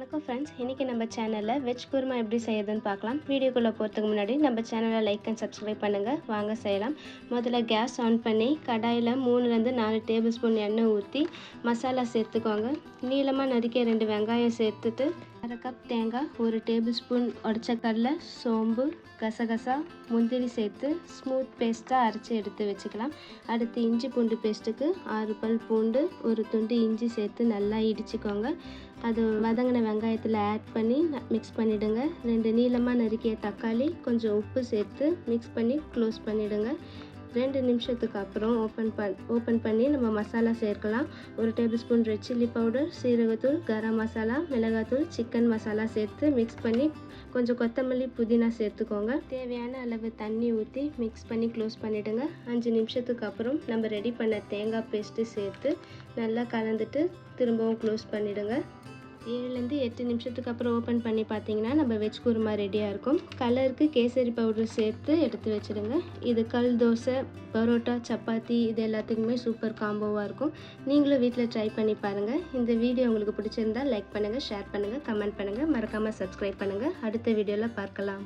வணக்கம் ஃப்ரெண்ட்ஸ், இன்றைக்கி நம்ம சேனலில் வெஜ் குருமா எப்படி செய்யறதுன்னு பார்க்கலாம். வீடியோக்குள்ளே போகிறதுக்கு முன்னாடி நம்ம சேனலை லைக் அண்ட் சப்ஸ்கிரைப் பண்ணுங்கள். வாங்க செய்யலாம். முதல்ல கேஸ் ஆன் பண்ணி கடாயில் 3லேருந்து 4 டேபிள் ஸ்பூன் எண்ணெய் ஊற்றி மசாலா சேர்த்துக்கோங்க. நீளமாக நறுக்கிய 2 வெங்காயம் சேர்த்துட்டு 1/2 கப் தேங்காய், 1 டேபிள் ஸ்பூன் உடச்ச கடலை, சோம்பு, கசகசா, முந்திரி சேர்த்து ஸ்மூத் பேஸ்ட்டாக அரைச்சி எடுத்து வச்சுக்கலாம். அடுத்து இஞ்சி பூண்டு பேஸ்ட்டுக்கு 6 பல் பூண்டு, 1 துண்டு இஞ்சி சேர்த்து நல்லா இடிச்சுக்கோங்க. அது வதங்கின வெங்காயத்தில் ஆட் பண்ணி மிக்ஸ் பண்ணிவிடுங்க. 2 நீளமாக நறுக்கிய தக்காளி, கொஞ்சம் உப்பு சேர்த்து மிக்ஸ் பண்ணி க்ளோஸ் பண்ணிவிடுங்க. 2 நிமிஷத்துக்கு அப்புறம் ஓப்பன் பண்ணி நம்ம மசாலா சேர்க்கலாம். 1 table spoon red chilli powder, சீரகத்தூள், கரம் மசாலா, மிளகாத்தூள், சிக்கன் மசாலா சேர்த்து மிக்ஸ் பண்ணி கொஞ்சம் கொத்தமல்லி, புதினா சேர்த்துக்கோங்க. தேவையான அளவு தண்ணி ஊற்றி மிக்ஸ் பண்ணி க்ளோஸ் பண்ணிவிடுங்க. 5 நிமிஷத்துக்கு அப்புறம் நம்ம ரெடி பண்ண தேங்காய் பேஸ்ட்டு சேர்த்து நல்லா கலந்துட்டு திரும்பவும் க்ளோஸ் பண்ணிவிடுங்க. 7லேருந்து 8 நிமிஷத்துக்கு அப்புறம் ஓப்பன் பண்ணி பார்த்தீங்கன்னா நம்ம வெஜ் குருமா ரெடியாக இருக்கும். கலருக்கு கேசரி பவுடர் சேர்த்து எடுத்து வச்சுடுங்க. இது கல் தோசை, பரோட்டா, சப்பாத்தி இது எல்லாத்துக்குமே சூப்பர் காம்போவாக இருக்கும். நீங்களும் வீட்டில் ட்ரை பண்ணி பாருங்கள். இந்த வீடியோ உங்களுக்கு பிடிச்சிருந்தால் லைக் பண்ணுங்கள், ஷேர் பண்ணுங்கள், கமெண்ட் பண்ணுங்கள், மறக்காமல் சப்ஸ்கிரைப் பண்ணுங்கள். அடுத்த வீடியோவில் பார்க்கலாம்.